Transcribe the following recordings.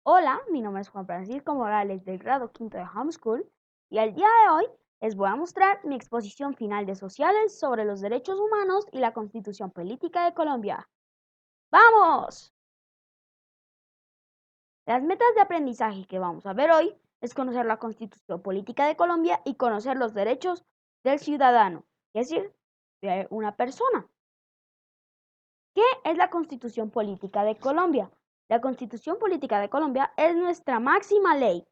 Hola, mi nombre es Juan Francisco Morales del grado quinto de Homeschool y el día de hoy les voy a mostrar mi exposición final de sociales sobre los derechos humanos y la Constitución Política de Colombia. ¡Vamos! Las metas de aprendizaje que vamos a ver hoy es conocer la Constitución Política de Colombia y conocer los derechos del ciudadano, es decir, de una persona. ¿Qué es la Constitución Política de Colombia? La Constitución Política de Colombia es nuestra máxima ley.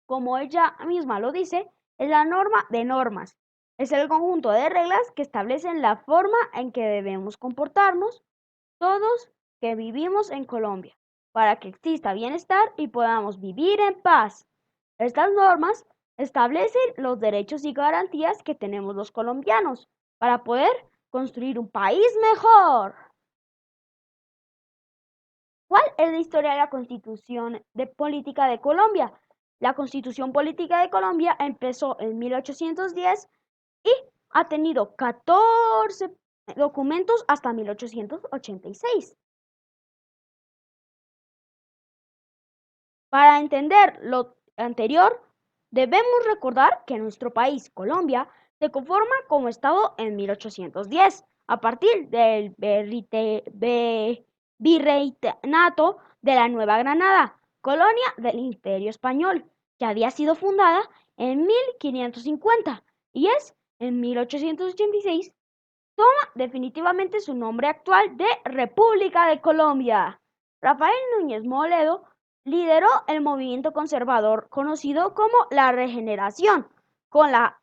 Como ella misma lo dice, es la norma de normas. Es el conjunto de reglas que establecen la forma en que debemos comportarnos todos que vivimos en Colombia, para que exista bienestar y podamos vivir en paz. Estas normas establecen los derechos y garantías que tenemos los colombianos para poder construir un país mejor. ¿Cuál es la historia de la Constitución Política de Colombia? La Constitución Política de Colombia empezó en 1810 y ha tenido 14 documentos hasta 1886. Para entender lo anterior, debemos recordar que nuestro país, Colombia, se conforma como Estado en 1810, a partir del virreinato de la Nueva Granada, colonia del Imperio Español, que había sido fundada en 1550 y es en 1886 toma definitivamente su nombre actual de República de Colombia. Rafael Núñez Moledo lideró el movimiento conservador conocido como la Regeneración, con la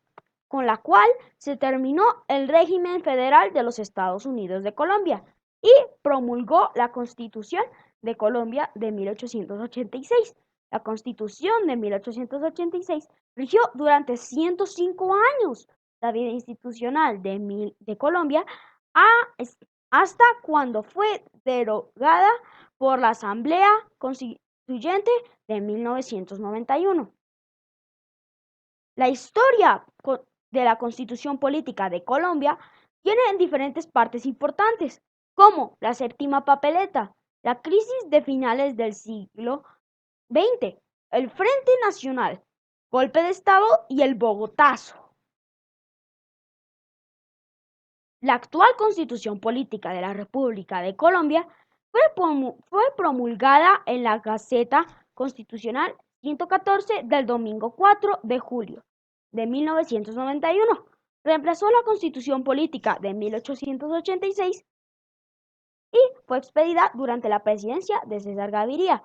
cual se terminó el régimen federal de los Estados Unidos de Colombia y promulgó la Constitución de Colombia de 1886. La Constitución de 1886 rigió durante 105 años la vida institucional de Colombia hasta cuando fue derogada por la Asamblea Constituyente de 1991. La historia de la Constitución Política de Colombia tiene diferentes partes importantes, como la séptima papeleta, la crisis de finales del siglo XX, el Frente Nacional, golpe de Estado y el Bogotazo. La actual Constitución Política de la República de Colombia fue promulgada en la Gaceta Constitucional 114 del domingo 4 de julio de 1991. Reemplazó la Constitución Política de 1886 y fue expedida durante la presidencia de César Gaviria.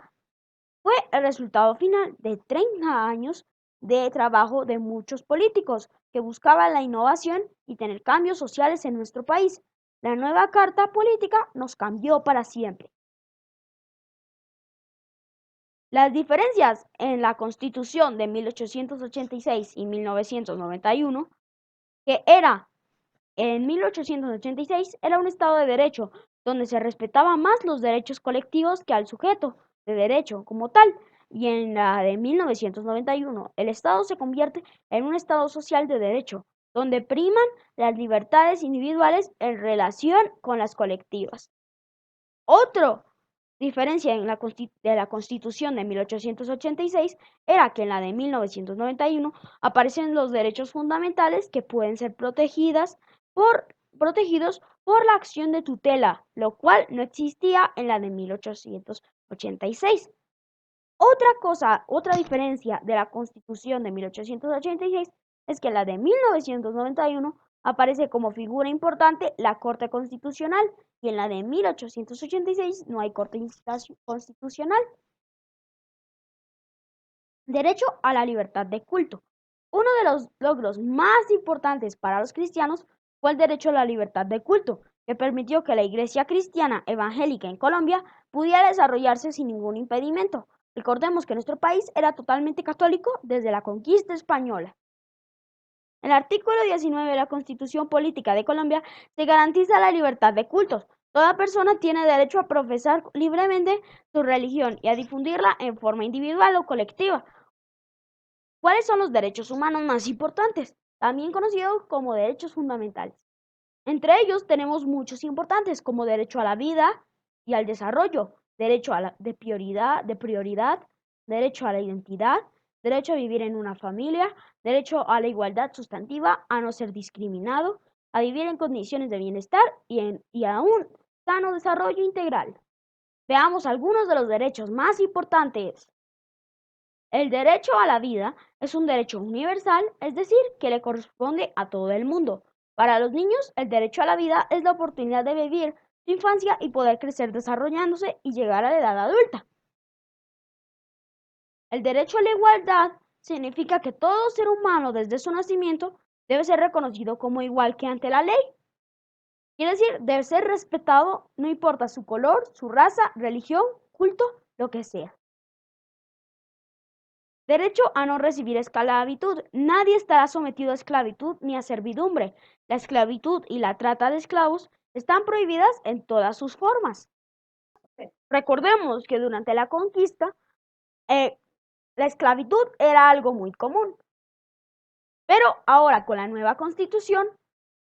Fue el resultado final de 30 años de trabajo de muchos políticos que buscaban la innovación y tener cambios sociales en nuestro país. La nueva Carta Política nos cambió para siempre. Las diferencias en la Constitución de 1886 y 1991, que en 1886 era un Estado de Derecho, donde se respetaba más los derechos colectivos que al sujeto de derecho como tal, y en la de 1991 el Estado se convierte en un Estado social de derecho, donde priman las libertades individuales en relación con las colectivas. Otra diferencia de la Constitución de 1886 era que en la de 1991 aparecen los derechos fundamentales que pueden ser protegidos por la acción de tutela, lo cual no existía en la de 1886. Otra diferencia de la Constitución de 1886 es que en la de 1991 aparece como figura importante la Corte Constitucional y en la de 1886 no hay Corte Constitucional. Derecho a la libertad de culto. Uno de los logros más importantes para los cristianos fue el derecho a la libertad de culto, que permitió que la Iglesia cristiana evangélica en Colombia pudiera desarrollarse sin ningún impedimento. Recordemos que nuestro país era totalmente católico desde la conquista española. En el artículo 19 de la Constitución Política de Colombia se garantiza la libertad de cultos. Toda persona tiene derecho a profesar libremente su religión y a difundirla en forma individual o colectiva. ¿Cuáles son los derechos humanos más importantes? También conocidos como derechos fundamentales. Entre ellos tenemos muchos importantes como derecho a la vida y al desarrollo, derecho de prioridad, derecho a la identidad, derecho a vivir en una familia, derecho a la igualdad sustantiva, a no ser discriminado, a vivir en condiciones de bienestar y a un sano desarrollo integral. Veamos algunos de los derechos más importantes. El derecho a la vida es un derecho universal, es decir, que le corresponde a todo el mundo. Para los niños, el derecho a la vida es la oportunidad de vivir su infancia y poder crecer desarrollándose y llegar a la edad adulta. El derecho a la igualdad significa que todo ser humano desde su nacimiento debe ser reconocido como igual que ante la ley. Quiere decir, debe ser respetado, no importa su color, su raza, religión, culto, lo que sea. Derecho a no recibir esclavitud. Nadie estará sometido a esclavitud ni a servidumbre. La esclavitud y la trata de esclavos están prohibidas en todas sus formas. Recordemos que durante la conquista, la esclavitud era algo muy común. Pero ahora con la nueva constitución,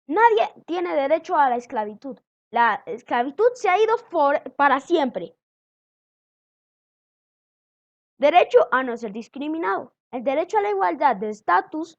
nadie tiene derecho a la esclavitud. La esclavitud se ha ido para siempre. Derecho a no ser discriminado. El derecho a la igualdad de estatus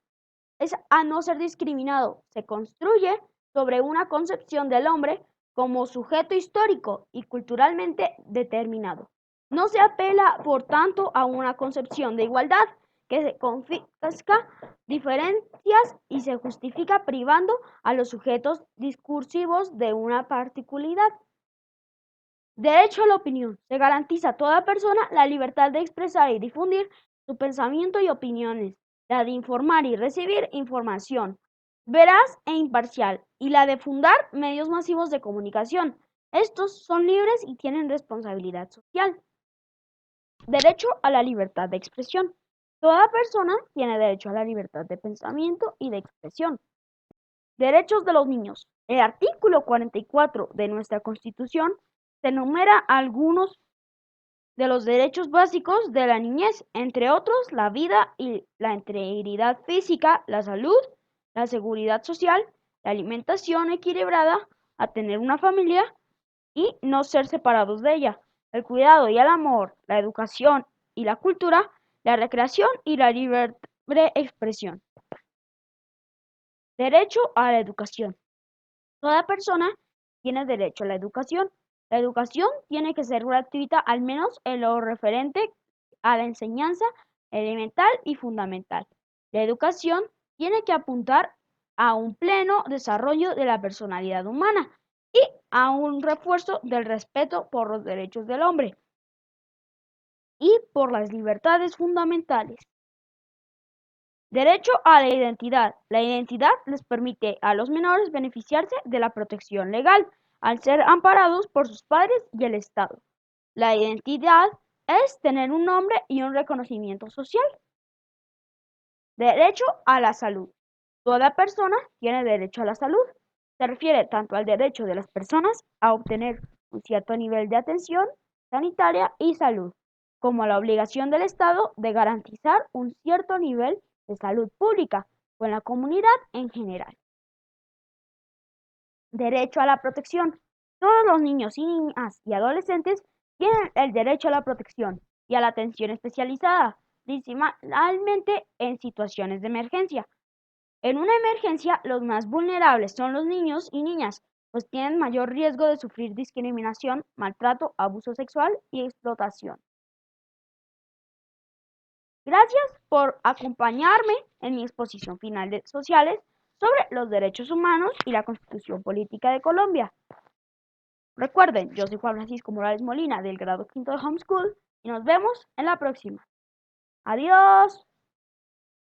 es a no ser discriminado. Se construye sobre una concepción del hombre como sujeto histórico y culturalmente determinado. No se apela, por tanto, a una concepción de igualdad que se confisca diferencias y se justifica privando a los sujetos discursivos de una particularidad. Derecho a la opinión. Se garantiza a toda persona la libertad de expresar y difundir su pensamiento y opiniones, la de informar y recibir información veraz e imparcial, y la de fundar medios masivos de comunicación. Estos son libres y tienen responsabilidad social. Derecho a la libertad de expresión. Toda persona tiene derecho a la libertad de pensamiento y de expresión. Derechos de los niños. El artículo 44 de nuestra Constitución se enumera algunos de los derechos básicos de la niñez, entre otros la vida y la integridad física, la salud, la seguridad social, la alimentación equilibrada, a tener una familia y no ser separados de ella, el cuidado y el amor, la educación y la cultura, la recreación y la libre expresión. Derecho a la educación. Toda persona tiene derecho a la educación. La educación tiene que ser gratuita, al menos en lo referente a la enseñanza elemental y fundamental. La educación tiene que apuntar a un pleno desarrollo de la personalidad humana y a un refuerzo del respeto por los derechos del hombre y por las libertades fundamentales. Derecho a la identidad. La identidad les permite a los menores beneficiarse de la protección legal al ser amparados por sus padres y el Estado. La identidad es tener un nombre y un reconocimiento social. Derecho a la salud. Toda persona tiene derecho a la salud. Se refiere tanto al derecho de las personas a obtener un cierto nivel de atención sanitaria y salud, como a la obligación del Estado de garantizar un cierto nivel de salud pública con la comunidad en general. Derecho a la protección. Todos los niños y niñas y adolescentes tienen el derecho a la protección y a la atención especializada, principalmente en situaciones de emergencia. En una emergencia, los más vulnerables son los niños y niñas, pues tienen mayor riesgo de sufrir discriminación, maltrato, abuso sexual y explotación. Gracias por acompañarme en mi exposición final de sociales sobre los derechos humanos y la Constitución Política de Colombia. Recuerden, yo soy Juan Francisco Morales Molina del grado quinto de Homeschool y nos vemos en la próxima. Adiós.